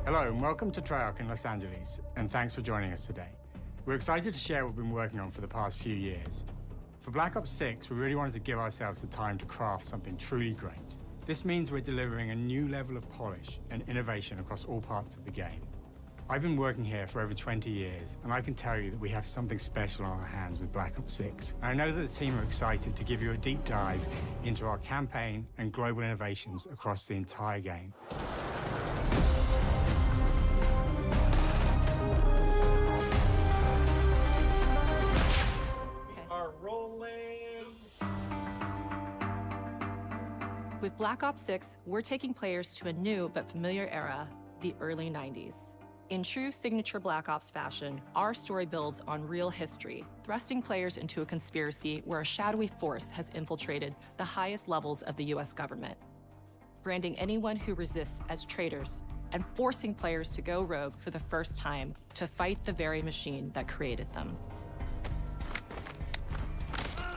Hello and welcome to Treyarch in Los Angeles, and thanks for joining us today. We're excited to share what we've been working on for the past few years. For Black Ops 6, we really wanted to give ourselves the time to craft something truly great. This means we're delivering a new level of polish and innovation across all parts of the game. I've been working here for over 20 years, and I can tell you that we have something special on our hands with Black Ops 6. And I know that the team are excited to give you a deep dive into our campaign and global innovations across the entire game. With Black Ops 6, we're taking players to a new but familiar era, the early 90s. In true signature Black Ops fashion, our story builds on real history, thrusting players into a conspiracy where a shadowy force has infiltrated the highest levels of the US government, branding anyone who resists as traitors and forcing players to go rogue for the first time to fight the very machine that created them.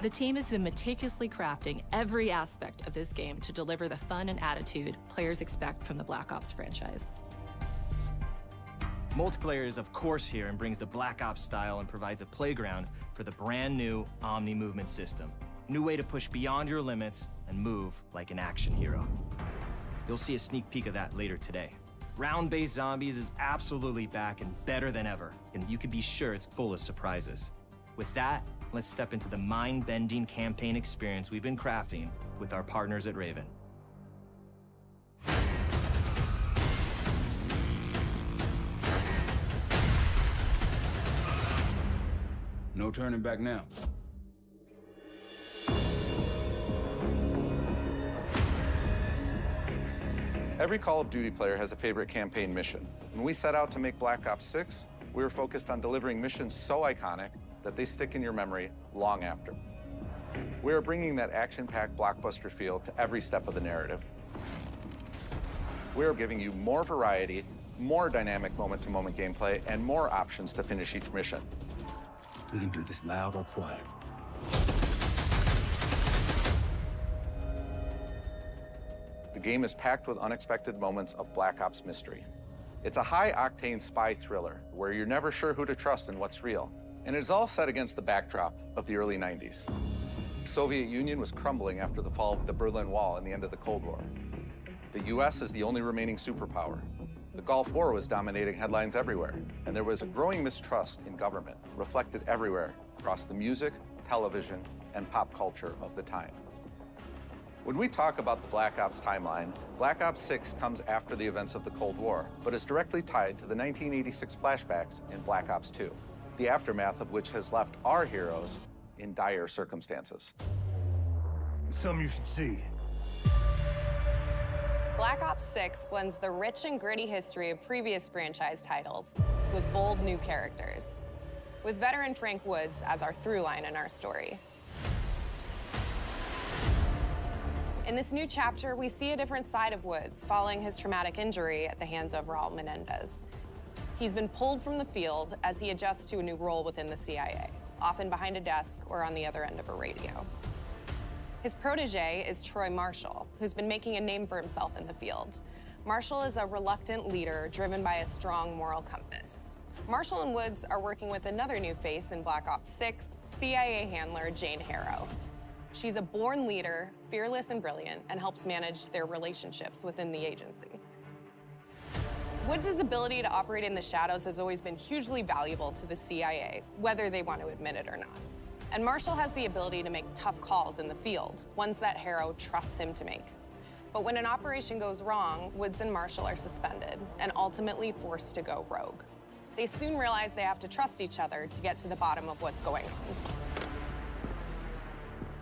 The team has been meticulously crafting every aspect of this game to deliver the fun and attitude players expect from the Black Ops franchise. Multiplayer is of course here and brings the Black Ops style and provides a playground for the brand new Omni movement system. A new way to push beyond your limits and move like an action hero. You'll see a sneak peek of that later today. Round-based zombies is absolutely back and better than ever, and you can be sure it's full of surprises. With that, let's step into the mind-bending campaign experience we've been crafting with our partners at Raven. No turning back now. Every Call of Duty player has a favorite campaign mission. When we set out to make Black Ops 6, we were focused on delivering missions so iconic that they stick in your memory long after. We are bringing that action-packed blockbuster feel to every step of the narrative. We are giving you more variety, more dynamic moment-to-moment gameplay, and more options to finish each mission. We can do this loud or quiet. The game is packed with unexpected moments of Black Ops mystery. It's a high-octane spy thriller where you're never sure who to trust and what's real. And it's all set against the backdrop of the early 90s. The Soviet Union was crumbling after the fall of the Berlin Wall and the end of the Cold War. The US is the only remaining superpower. The Gulf War was dominating headlines everywhere, and there was a growing mistrust in government, reflected everywhere across the music, television, and pop culture of the time. When we talk about the Black Ops timeline, Black Ops 6 comes after the events of the Cold War, but is directly tied to the 1986 flashbacks in Black Ops 2. The aftermath of which has left our heroes in dire circumstances. Something you should see. Black Ops 6 blends the rich and gritty history of previous franchise titles with bold new characters, with veteran Frank Woods as our through line in our story. In this new chapter, we see a different side of Woods following his traumatic injury at the hands of Raul Menendez. He's been pulled from the field as he adjusts to a new role within the CIA, often behind a desk or on the other end of a radio. His protege is Troy Marshall, who's been making a name for himself in the field. Marshall is a reluctant leader driven by a strong moral compass. Marshall and Woods are working with another new face in Black Ops 6, CIA handler Jane Harrow. She's a born leader, fearless and brilliant, and helps manage their relationships within the agency. Woods' ability to operate in the shadows has always been hugely valuable to the CIA, whether they want to admit it or not. And Marshall has the ability to make tough calls in the field, ones that Harrow trusts him to make. But when an operation goes wrong, Woods and Marshall are suspended and ultimately forced to go rogue. They soon realize they have to trust each other to get to the bottom of what's going on.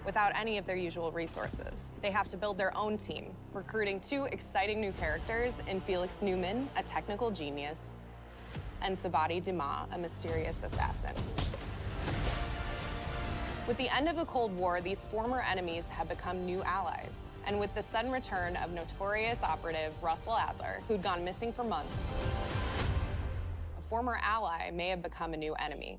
Without any of their usual resources, they have to build their own team, recruiting two exciting new characters in Felix Newman, a technical genius, and Savati Dumas, a mysterious assassin. With the end of the Cold War, these former enemies have become new allies. And with the sudden return of notorious operative Russell Adler, who'd gone missing for months, a former ally may have become a new enemy.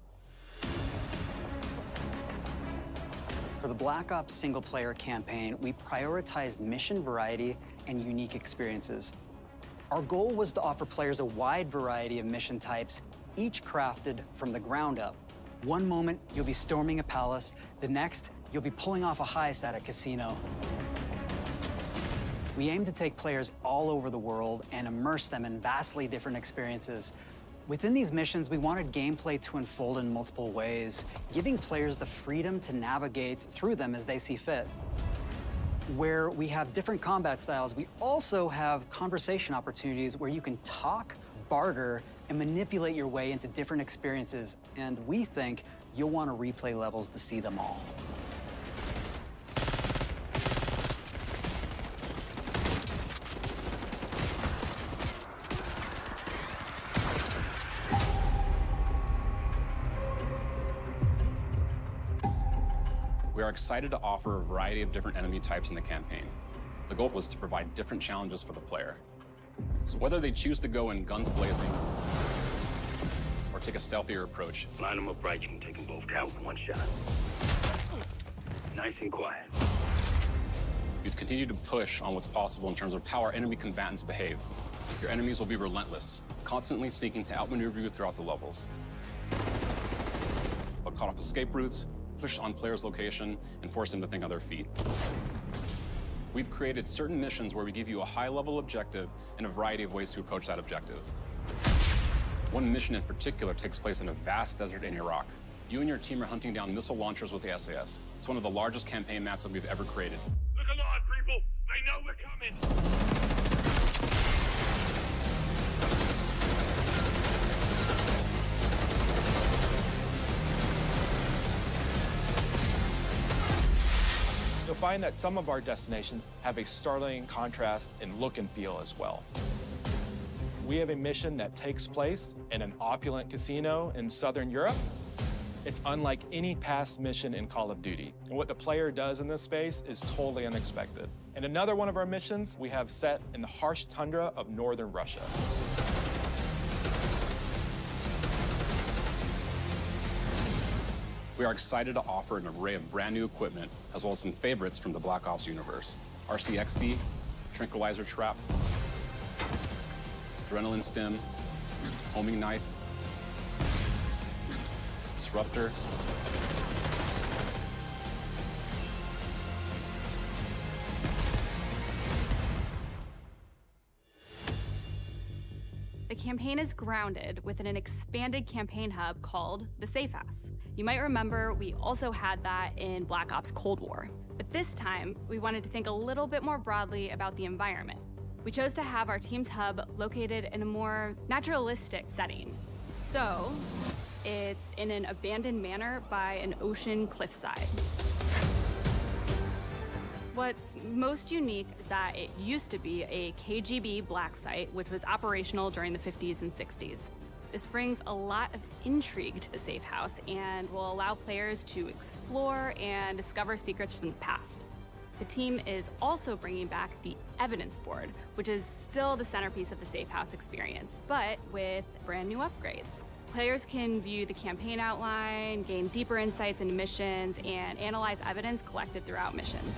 For the Black Ops single-player campaign, we prioritized mission variety and unique experiences. Our goal was to offer players a wide variety of mission types, each crafted from the ground up. One moment, you'll be storming a palace. The next, you'll be pulling off a heist at a casino. We aim to take players all over the world and immerse them in vastly different experiences. Within these missions, we wanted gameplay to unfold in multiple ways, giving players the freedom to navigate through them as they see fit. Where we have different combat styles, we also have conversation opportunities where you can talk, barter, and manipulate your way into different experiences. And we think you'll want to replay levels to see them all. We are excited to offer a variety of different enemy types in the campaign. The goal was to provide different challenges for the player. So whether they choose to go in guns blazing or take a stealthier approach. Line them up right, you can take them both down with one shot. Nice and quiet. We've continued to push on what's possible in terms of how our enemy combatants behave. Your enemies will be relentless, constantly seeking to outmaneuver you throughout the levels. They'll cut off escape routes, push on players' location, and force them to think on their feet. We've created certain missions where we give you a high-level objective and a variety of ways to approach that objective. One mission in particular takes place in a vast desert in Iraq. You and your team are hunting down missile launchers with the SAS. It's one of the largest campaign maps that we've ever created. Look alive, people! They know we're coming! You'll find that some of our destinations have a startling contrast in look and feel as well. We have a mission that takes place in an opulent casino in Southern Europe. It's unlike any past mission in Call of Duty. And what the player does in this space is totally unexpected. And another one of our missions we have set in the harsh tundra of northern Russia. We are excited to offer an array of brand new equipment, as well as some favorites from the Black Ops universe. RCXD, Tranquilizer Trap, Adrenaline Stim, Homing Knife, Disruptor, The campaign is grounded within an expanded campaign hub called the Safe House. You might remember we also had that in Black Ops Cold War. But this time, we wanted to think a little bit more broadly about the environment. We chose to have our team's hub located in a more naturalistic setting. So, it's in an abandoned manor by an ocean cliffside. What's most unique is that it used to be a KGB black site, which was operational during the 50s and 60s. This brings a lot of intrigue to the Safe House and will allow players to explore and discover secrets from the past. The team is also bringing back the evidence board, which is still the centerpiece of the Safe House experience, but with brand new upgrades. Players can view the campaign outline, gain deeper insights into missions, and analyze evidence collected throughout missions.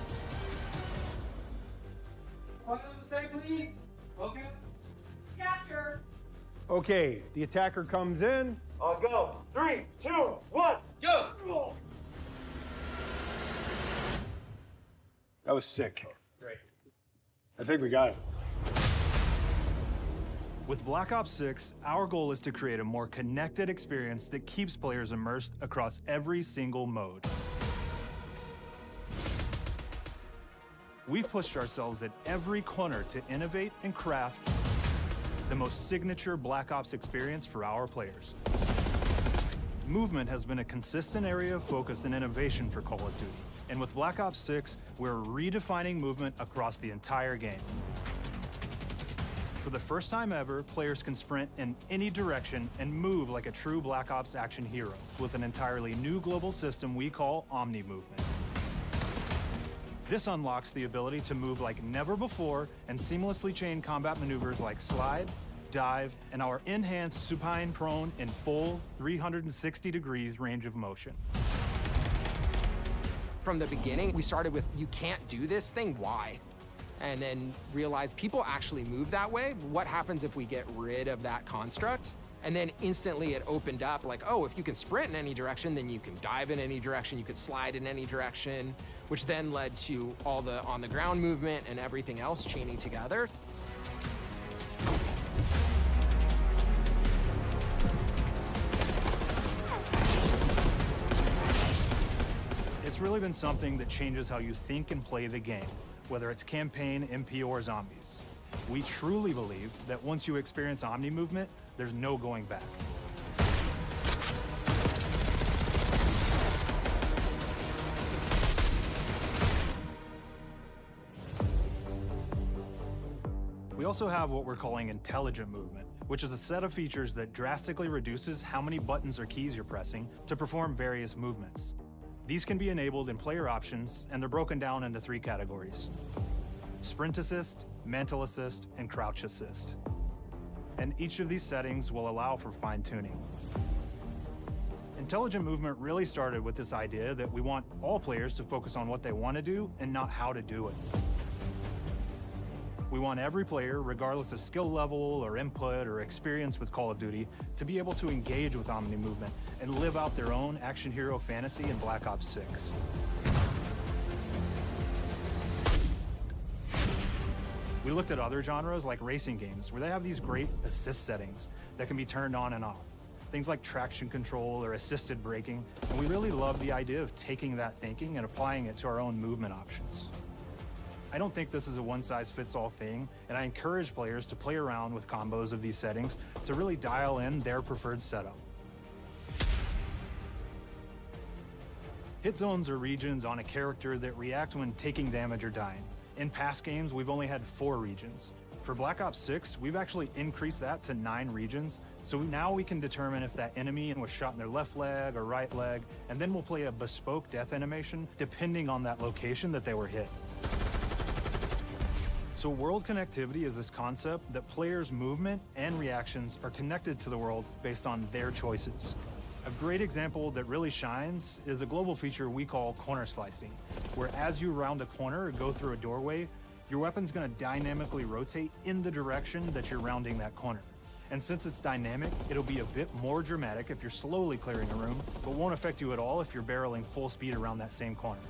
Okay. Capture. Okay, the attacker comes in. I'll go. 3, 2, 1, go! That was sick. Great. I think we got it. With Black Ops 6, our goal is to create a more connected experience that keeps players immersed across every single mode. We've pushed ourselves at every corner to innovate and craft the most signature Black Ops experience for our players. Movement has been a consistent area of focus and innovation for Call of Duty. And with Black Ops 6, we're redefining movement across the entire game. For the first time ever, players can sprint in any direction and move like a true Black Ops action hero with an entirely new global system we call Omni Movement. This unlocks the ability to move like never before and seamlessly chain combat maneuvers like slide, dive, and our enhanced supine prone in full 360 degrees range of motion. From the beginning, we started with, you can't do this thing, why? and then realized people actually move that way. What happens if we get rid of that construct? And then instantly it opened up like, oh, if you can sprint in any direction, then you can dive in any direction, you could slide in any direction, which then led to all the on-the-ground movement and everything else chaining together. It's really been something that changes how you think and play the game, whether it's campaign, MP, or zombies. We truly believe that once you experience Omni movement, there's no going back. We also have what we're calling intelligent movement, which is a set of features that drastically reduces how many buttons or keys you're pressing to perform various movements. These can be enabled in player options, and they're broken down into 3 categories: sprint assist, mantle assist, and crouch assist. And each of these settings will allow for fine-tuning. Intelligent movement really started with this idea that we want all players to focus on what they want to do and not how to do it. We want every player, regardless of skill level or input or experience with Call of Duty, to be able to engage with Omni movement and live out their own action hero fantasy in Black Ops 6. We looked at other genres like racing games, where they have these great assist settings that can be turned on and off. Things like traction control or assisted braking, and we really love the idea of taking that thinking and applying it to our own movement options. I don't think this is a one-size-fits-all thing, and I encourage players to play around with combos of these settings to really dial in their preferred setup. Hit zones are regions on a character that react when taking damage or dying. In past games, we've only had 4 regions. For Black Ops 6, we've actually increased that to 9 regions, so now we can determine if that enemy was shot in their left leg or right leg, and then we'll play a bespoke death animation depending on that location that they were hit. So world connectivity is this concept that players' movement and reactions are connected to the world based on their choices. A great example that really shines is a global feature we call corner slicing, where as you round a corner or go through a doorway, your weapon's gonna dynamically rotate in the direction that you're rounding that corner. And since it's dynamic, it'll be a bit more dramatic if you're slowly clearing a room, but won't affect you at all if you're barreling full speed around that same corner.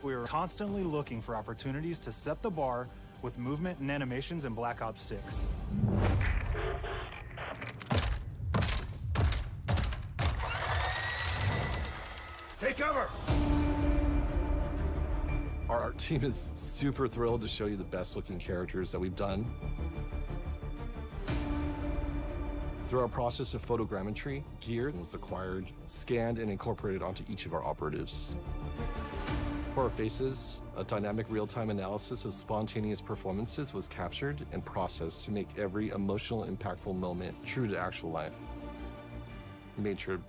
We are constantly looking for opportunities to set the bar with movement and animations in Black Ops 6. Take cover! Our team is super thrilled to show you the best looking characters that we've done. Through our process of photogrammetry, gear was acquired, scanned, and incorporated onto each of our operatives. For our faces, a dynamic real-time analysis of spontaneous performances was captured and processed to make every emotional, impactful moment true to actual life. We made sure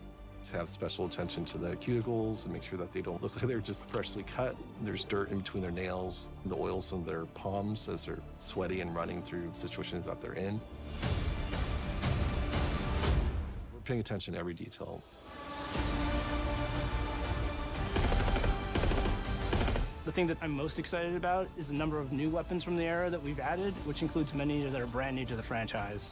to have special attention to the cuticles and make sure that they don't look like they're just freshly cut. There's dirt in between their nails, the oils on their palms as they're sweaty and running through situations that they're in. We're paying attention to every detail. The thing that I'm most excited about is the number of new weapons from the era that we've added, which includes many that are brand new to the franchise.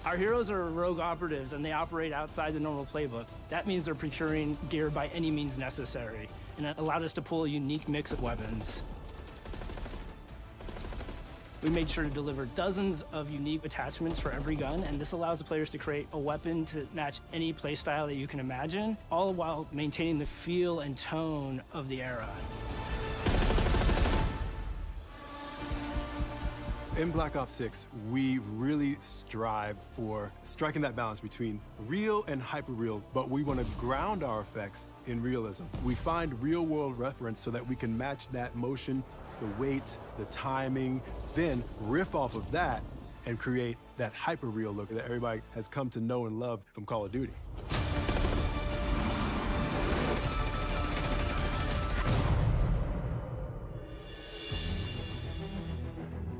Our heroes are rogue operatives, and they operate outside the normal playbook. That means they're procuring gear by any means necessary, and it allowed us to pull a unique mix of weapons. We made sure to deliver dozens of unique attachments for every gun, and this allows the players to create a weapon to match any playstyle that you can imagine, all while maintaining the feel and tone of the era. In Black Ops 6, we really strive for striking that balance between real and hyper-real, but we want to ground our effects in realism. We find real-world reference so that we can match that motion, the weight, the timing, then riff off of that and create that hyper-real look that everybody has come to know and love from Call of Duty.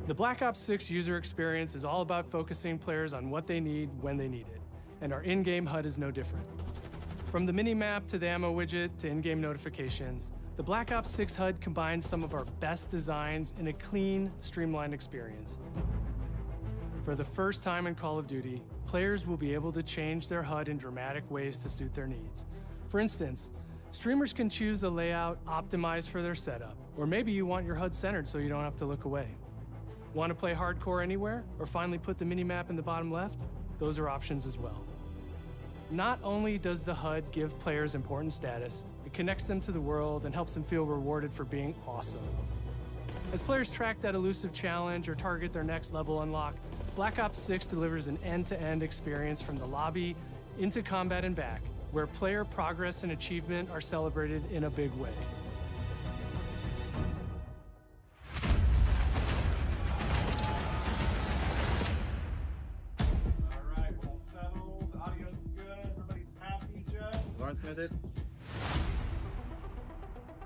The Black Ops 6 user experience is all about focusing players on what they need when they need it, and our in-game HUD is no different. From the mini-map to the ammo widget to in-game notifications, The Black Ops 6 HUD combines some of our best designs in a clean, streamlined experience. For the first time in Call of Duty, players will be able to change their HUD in dramatic ways to suit their needs. For instance, streamers can choose a layout optimized for their setup, or maybe you want your HUD centered so you don't have to look away. Want to play hardcore anywhere, or finally put the minimap in the bottom left? Those are options as well. Not only does the HUD give players important status, it connects them to the world and helps them feel rewarded for being awesome. As players track that elusive challenge or target their next level unlock, Black Ops 6 delivers an end-to-end experience from the lobby into combat and back, where player progress and achievement are celebrated in a big way.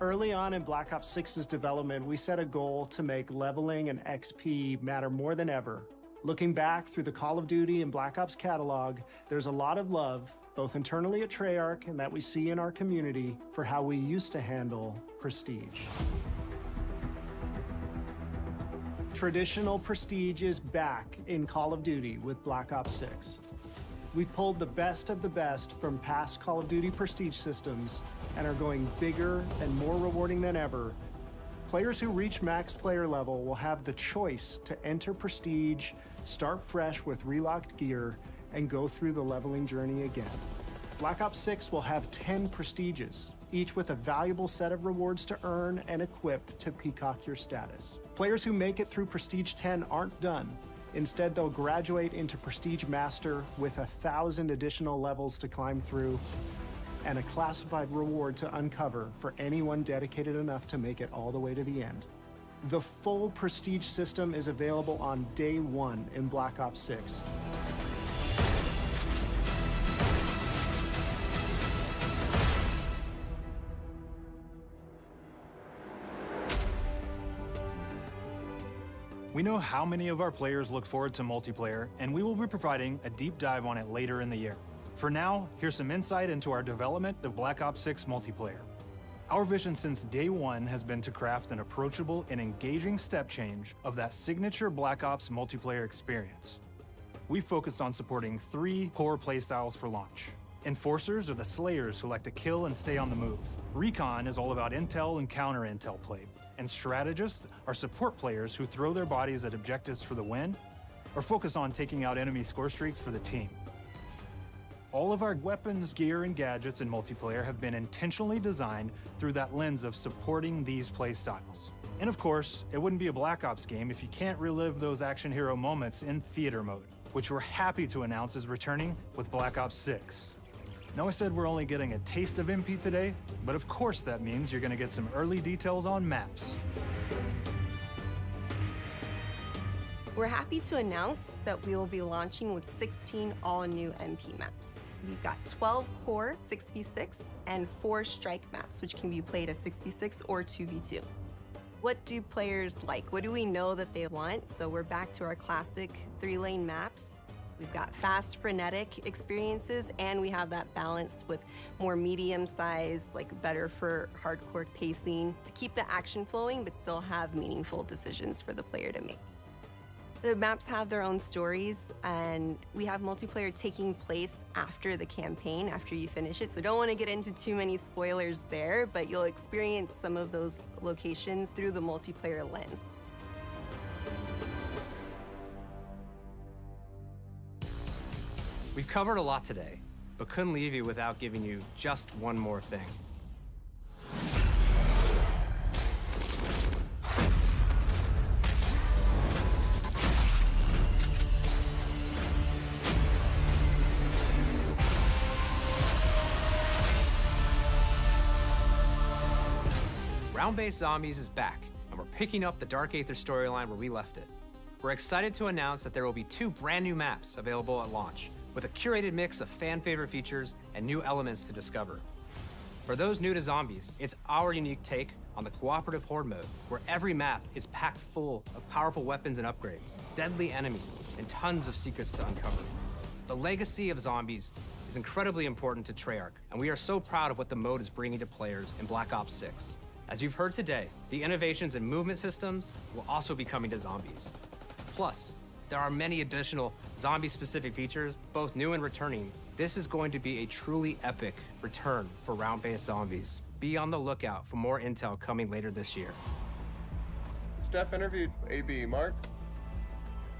Early on in Black Ops 6's development, we set a goal to make leveling and XP matter more than ever. Looking back through the Call of Duty and Black Ops catalog, there's a lot of love, both internally at Treyarch and that we see in our community, for how we used to handle prestige. Traditional prestige is back in Call of Duty with Black Ops 6. We've pulled the best of the best from past Call of Duty prestige systems and are going bigger and more rewarding than ever. Players who reach max player level will have the choice to enter prestige, start fresh with relocked gear, and go through the leveling journey again. Black Ops 6 will have 10 prestiges, each with a valuable set of rewards to earn and equip to peacock your status. Players who make it through Prestige 10 aren't done. Instead, they'll graduate into Prestige Master with 1,000 additional levels to climb through and a classified reward to uncover for anyone dedicated enough to make it all the way to the end. The full Prestige system is available on day one in Black Ops 6. We know how many of our players look forward to multiplayer, and we will be providing a deep dive on it later in the year. For now, here's some insight into our development of Black Ops 6 multiplayer. Our vision since day one has been to craft an approachable and engaging step change of that signature Black Ops multiplayer experience. We focused on supporting 3 core playstyles for launch. Enforcers are the slayers who like to kill and stay on the move. Recon is all about intel and counter-intel play. And strategists are support players who throw their bodies at objectives for the win or focus on taking out enemy score streaks for the team. All of our weapons, gear, and gadgets in multiplayer have been intentionally designed through that lens of supporting these play styles. And of course, it wouldn't be a Black Ops game if you can't relive those action hero moments in theater mode, which we're happy to announce is returning with Black Ops 6. Now, I said we're only getting a taste of MP today, but of course that means you're going to get some early details on maps. We're happy to announce that we will be launching with 16 all-new MP maps. We've got 12 core 6v6 and 4 strike maps, which can be played as 6v6 or 2v2. What do players like? What do we know that they want? So we're back to our classic 3-lane maps. We've got fast, frenetic experiences, and we have that balance with more medium-sized, like better for hardcore pacing to keep the action flowing, but still have meaningful decisions for the player to make. The maps have their own stories, and we have multiplayer taking place after the campaign, after you finish it. So don't want to get into too many spoilers there, but you'll experience some of those locations through the multiplayer lens. We've covered a lot today, but couldn't leave you without giving you just one more thing. Round-Based Zombies is back, and we're picking up the Dark Aether storyline where we left it. We're excited to announce that there will be 2 brand new maps available at launch, with a curated mix of fan-favorite features and new elements to discover. For those new to Zombies, it's our unique take on the cooperative horde mode, where every map is packed full of powerful weapons and upgrades, deadly enemies, and tons of secrets to uncover. The legacy of Zombies is incredibly important to Treyarch, and we are so proud of what the mode is bringing to players in Black Ops 6. As you've heard today, the innovations in movement systems will also be coming to zombies. Plus, there are many additional zombie-specific features, both new and returning. This is going to be a truly epic return for round-based zombies. Be on the lookout for more intel coming later this year. Steph interviewed AB. Mark?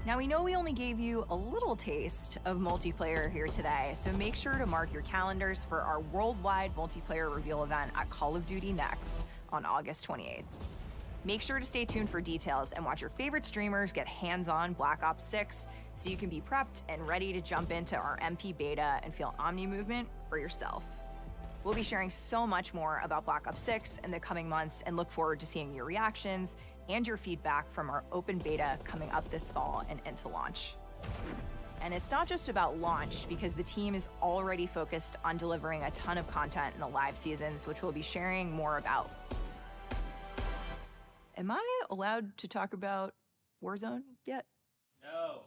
Now, we know we only gave you a little taste of multiplayer here today, so make sure to mark your calendars for our worldwide multiplayer reveal event at Call of Duty Next on August 28th. Make sure to stay tuned for details and watch your favorite streamers get hands-on Black Ops 6 so you can be prepped and ready to jump into our MP beta and feel Omni movement for yourself. We'll be sharing so much more about Black Ops 6 in the coming months and look forward to seeing your reactions and your feedback from our open beta coming up this fall and into launch. And it's not just about launch, because the team is already focused on delivering a ton of content in the live seasons, which we'll be sharing more about. Am I allowed to talk about Warzone yet? No.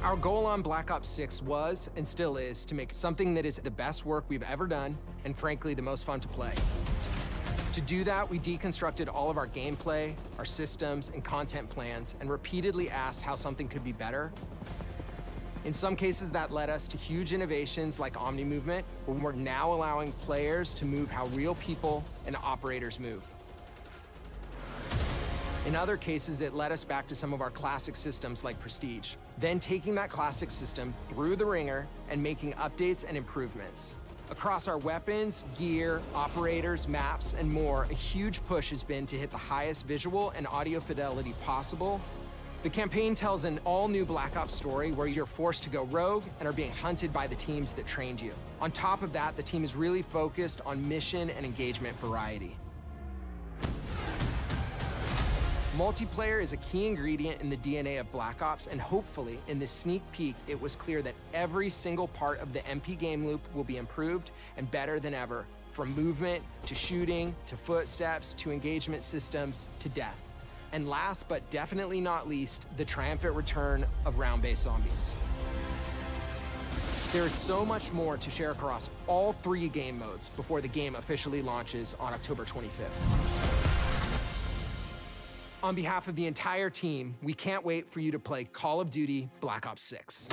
Our goal on Black Ops 6 was, and still is, to make something that is the best work we've ever done, and frankly, the most fun to play. To do that, we deconstructed all of our gameplay, our systems, and content plans, and repeatedly asked how something could be better. In some cases, that led us to huge innovations like Omni Movement, where we're now allowing players to move how real people and operators move. In other cases, it led us back to some of our classic systems like Prestige, then taking that classic system through the ringer and making updates and improvements. Across our weapons, gear, operators, maps, and more, a huge push has been to hit the highest visual and audio fidelity possible. The campaign tells an all-new Black Ops story where you're forced to go rogue and are being hunted by the teams that trained you. On top of that, the team is really focused on mission and engagement variety. Multiplayer is a key ingredient in the DNA of Black Ops, and hopefully, in this sneak peek, it was clear that every single part of the MP game loop will be improved and better than ever, from movement, to shooting, to footsteps, to engagement systems, to death. And last but definitely not least, the triumphant return of round-based zombies. There is so much more to share across all 3 game modes before the game officially launches on October 25th. On behalf of the entire team, we can't wait for you to play Call of Duty Black Ops 6.